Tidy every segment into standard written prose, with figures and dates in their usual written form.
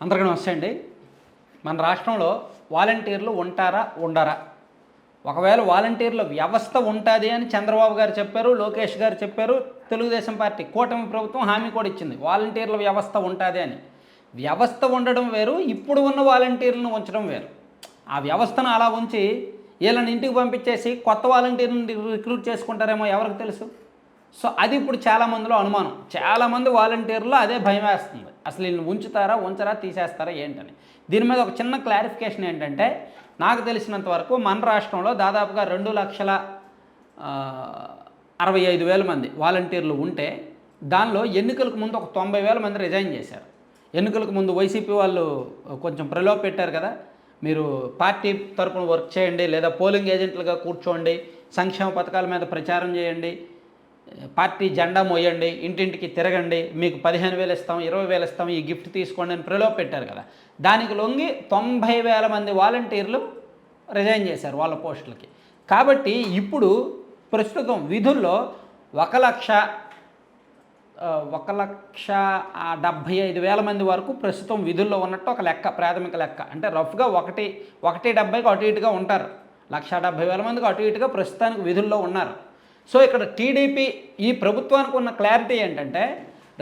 అందరికీ నమస్తే అండి. మన రాష్ట్రంలో వాలంటీర్లు ఉంటారా ఉండరా? ఒకవేళ వాలంటీర్ల వ్యవస్థ ఉంటుంది అని చంద్రబాబు గారు చెప్పారు, లోకేష్ గారు చెప్పారు, తెలుగుదేశం పార్టీ కూటమి ప్రభుత్వం హామీ కూడా ఇచ్చింది వాలంటీర్ల వ్యవస్థ ఉంటుంది అని. వ్యవస్థ ఉండడం వేరు, ఇప్పుడు ఉన్న వాలంటీర్లను ఉంచడం వేరు. ఆ వ్యవస్థను అలా ఉంచి వీళ్ళని ఇంటికి పంపించేసి కొత్త వాలంటీర్లను రిక్రూట్ చేసుకుంటారేమో ఎవరికి తెలుసు. సో అది ఇప్పుడు చాలామందిలో అనుమానం. చాలామంది వాలంటీర్లో అదే భయం వేస్తుంది. అసలు వీళ్ళని ఉంచుతారా ఉంచరా తీసేస్తారా ఏంటని. దీని మీద ఒక చిన్న క్లారిఫికేషన్ ఏంటంటే, నాకు తెలిసినంత వరకు మన రాష్ట్రంలో దాదాపుగా 2,65,000 మంది వాలంటీర్లు ఉంటే, దానిలో ఎన్నికలకు ముందు ఒక 90,000 మంది రిజైన్ చేశారు. ఎన్నికలకు ముందు వైసీపీ వాళ్ళు కొంచెం ప్రలోభ పెట్టారు కదా, మీరు పార్టీ తరపున వర్క్ చేయండి, లేదా పోలింగ్ ఏజెంట్లుగా కూర్చోండి, సంక్షేమ పథకాల మీద ప్రచారం చేయండి, పార్టీ జెండా మోయండి, ఇంటింటికి తిరగండి, మీకు 15,000 ఇస్తాం, 20,000 ఇస్తాం, ఈ గిఫ్ట్ తీసుకోండి అని ప్రలోభ పెట్టారు కదా. దానికి లొంగి 90,000 మంది వాలంటీర్లు రిజైన్ చేశారు వాళ్ళ పోస్టులకి. కాబట్టి ఇప్పుడు ప్రస్తుతం విధుల్లో 1,75,000 మంది వరకు ప్రస్తుతం విధుల్లో ఉన్నట్టు ఒక లెక్క, ప్రాథమిక లెక్క. అంటే రఫ్గా 170కి అటు ఇటుగా ఉంటారు. 1,70,000 మందికి అటు ఇటుగా ప్రస్తుతానికి విధుల్లో ఉన్నారు. సో ఇక్కడ టీడీపీ ఈ ప్రభుత్వానికి ఉన్న క్లారిటీ ఏంటంటే,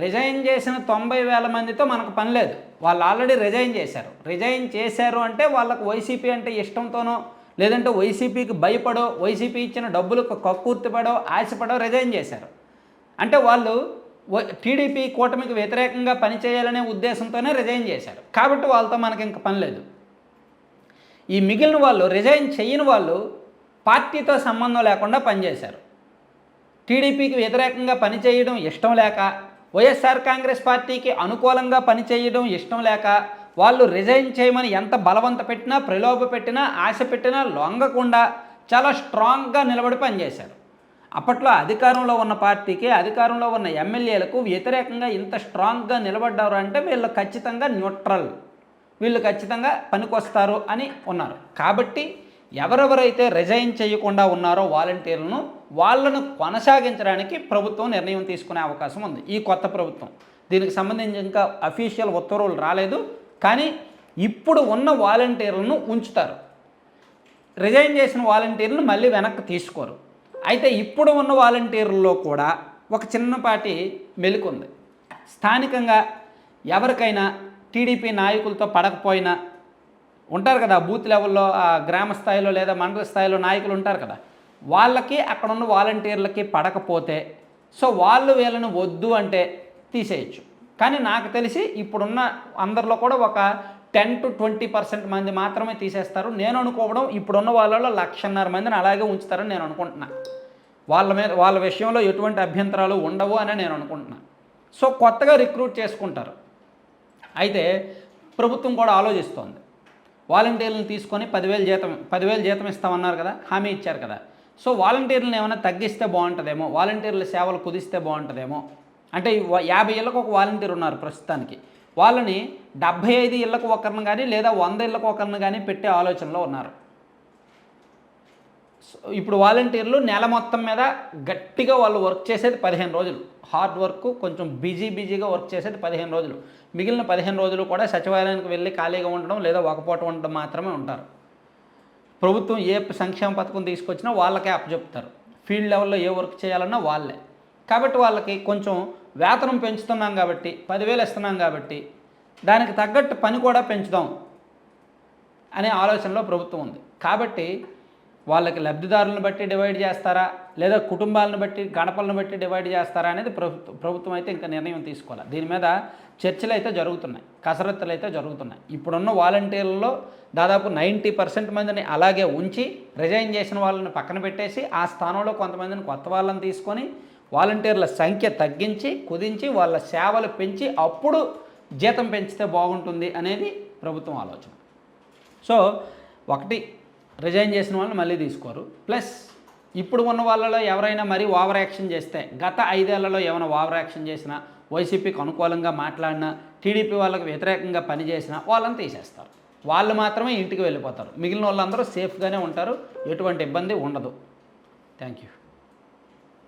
రిజైన్ చేసిన 90,000 మందితో మనకు పని లేదు, వాళ్ళు ఆల్రెడీ రిజైన్ చేశారు. రిజైన్ చేశారు అంటే వాళ్ళకు వైసీపీ అంటే ఇష్టంతోనో, లేదంటే వైసీపీకి భయపడో, వైసీపీ ఇచ్చిన డబ్బులకు కక్కుర్తిపడో, ఆశపడో రిజైన్ చేశారు. అంటే వాళ్ళు టీడీపీ కూటమికి వ్యతిరేకంగా పనిచేయాలనే ఉద్దేశంతోనే రిజైన్ చేశారు. కాబట్టి వాళ్ళతో మనకి ఇంక పని లేదు. ఈ మిగిలిన వాళ్ళు, రిజైన్ చేయని వాళ్ళు పార్టీతో సంబంధం లేకుండా పనిచేశారు. టీడీపీకి వ్యతిరేకంగా పనిచేయడం ఇష్టం లేక, వైఎస్ఆర్ కాంగ్రెస్ పార్టీకి అనుకూలంగా పనిచేయడం ఇష్టం లేక, వాళ్ళు రిజైన్ చేయమని ఎంత బలవంత పెట్టినా, ప్రలోభ పెట్టినా, ఆశ పెట్టినా లొంగకుండా చాలా స్ట్రాంగ్గా నిలబడి పనిచేశారు. అప్పట్లో అధికారంలో ఉన్న పార్టీకి, అధికారంలో ఉన్న ఎమ్మెల్యేలకు వ్యతిరేకంగా ఇంత స్ట్రాంగ్గా నిలబడ్డారు అంటే వీళ్ళు ఖచ్చితంగా న్యూట్రల్, వీళ్ళు ఖచ్చితంగా పనికొస్తారు అని ఉన్నారు. కాబట్టి ఎవరెవరైతే రిజైన్ చేయకుండా ఉన్నారో వాలంటీర్లను, వాళ్ళను కొనసాగించడానికి ప్రభుత్వం నిర్ణయం తీసుకునే అవకాశం ఉంది, ఈ కొత్త ప్రభుత్వం. దీనికి సంబంధించి ఇంకా అఫీషియల్ ఉత్తర్వులు రాలేదు, కానీ ఇప్పుడు ఉన్న వాలంటీర్లను ఉంచుతారు. రిజైన్ చేసిన వాలంటీర్లను మళ్ళీ వెనక్కి తీసుకోరు. అయితే ఇప్పుడు ఉన్న వాలంటీర్లలో కూడా ఒక చిన్నపాటి మెలిక ఉంది. స్థానికంగా ఎవరికైనా టీడీపీ నాయకులతో పడకపోయినా ఉంటారు కదా, బూత్ లెవెల్లో, గ్రామ స్థాయిలో లేదా మండల స్థాయిలో నాయకులు ఉంటారు కదా, వాళ్ళకి అక్కడ ఉన్న వాలంటీర్లకి పడకపోతే సో వాళ్ళు వీళ్ళని వద్దు అంటే తీసేయచ్చు. కానీ నాకు తెలిసి ఇప్పుడున్న అందరిలో కూడా ఒక 10 to 20% మంది మాత్రమే తీసేస్తారు. నేను అనుకోవడం ఇప్పుడున్న వాళ్ళలో 1,50,000 మందిని అలాగే ఉంచుతారని నేను అనుకుంటున్నా. వాళ్ళ విషయంలో ఎటువంటి అభ్యంతరాలు ఉండవు అని నేను అనుకుంటున్నా. సో కొత్తగా రిక్రూట్ చేసుకుంటారు. అయితే ప్రభుత్వం కూడా ఆలోచిస్తోంది, వాలంటీర్లను తీసుకొని 10,000 జీతం ఇస్తామన్నారు కదా, హామీ ఇచ్చారు కదా. సో వాలంటీర్లను ఏమైనా తగ్గిస్తే బాగుంటుందేమో, వాలంటీర్ల సేవలు కుదిస్తే బాగుంటుందేమో. అంటే 50 ఇళ్ళకు ఒక వాలంటీర్ ఉన్నారు ప్రస్తుతానికి, వాళ్ళని 75 ఇళ్ళకు ఒకరిని కానీ లేదా 100 ఇళ్ళకు ఒకరిని కానీ పెట్టే ఆలోచనలో ఉన్నారు. ఇప్పుడు వాలంటీర్లు నెల మొత్తం మీద గట్టిగా వాళ్ళు వర్క్ చేసేది 15 రోజులు, హార్డ్ వర్క్, కొంచెం బిజీగా వర్క్ చేసేది 15 రోజులు. మిగిలిన 15 రోజులు కూడా సచివాలయానికి వెళ్ళి ఖాళీగా ఉండడం లేదా ఒక పూట ఉండడం మాత్రమే ఉంటారు. ప్రభుత్వం ఏ సంక్షేమ పథకం తీసుకొచ్చినా వాళ్ళకే అప్పచెప్తారు. ఫీల్డ్ లెవెల్లో ఏ వర్క్ చేయాలన్నా వాళ్ళే. కాబట్టి వాళ్ళకి కొంచెం వేతనం పెంచుతున్నాం కాబట్టి, 10,000 ఇస్తున్నాం కాబట్టి దానికి తగ్గట్టు పని కూడా పెంచుదాం అనే ఆలోచనలో ప్రభుత్వం ఉంది. కాబట్టి వాళ్ళకి లబ్ధిదారులను బట్టి డివైడ్ చేస్తారా, లేదా కుటుంబాలను బట్టి, గడపలను బట్టి డివైడ్ చేస్తారా అనేది ప్రభుత్వం అయితే ఇంకా నిర్ణయం తీసుకోవాలి. దీని మీద చర్చలు అయితే జరుగుతున్నాయి, కసరత్తులు అయితే జరుగుతున్నాయి. ఇప్పుడున్న వాలంటీర్లలో దాదాపు 90% మందిని అలాగే ఉంచి, రిజైన్ చేసిన వాళ్ళని పక్కన పెట్టేసి ఆ స్థానంలో కొంతమందిని కొత్త వాళ్ళని తీసుకొని వాలంటీర్ల సంఖ్య తగ్గించి, కుదించి, వాళ్ళ సేవలు పెంచి అప్పుడు జీతం పెంచితే బాగుంటుంది అనేది ప్రభుత్వం ఆలోచన. సో ఒకటి, రిజైన్ చేసిన వాళ్ళని మళ్ళీ తీసుకోరు. ప్లస్ ఇప్పుడు ఉన్న వాళ్ళలో ఎవరైనా మరీ ఓవర్ యాక్షన్ చేస్తే, గత 5 ఏళ్లలో ఏమైనా ఓవర్ యాక్షన్ చేసినా, వైసీపీకి అనుకూలంగా మాట్లాడినా, టీడీపీ వాళ్ళకి వ్యతిరేకంగా పనిచేసినా వాళ్ళని తీసేస్తారు. వాళ్ళు మాత్రమే ఇంటికి వెళ్ళిపోతారు. మిగిలిన వాళ్ళందరూ సేఫ్గానే ఉంటారు, ఎటువంటి ఇబ్బంది ఉండదు. Thank you.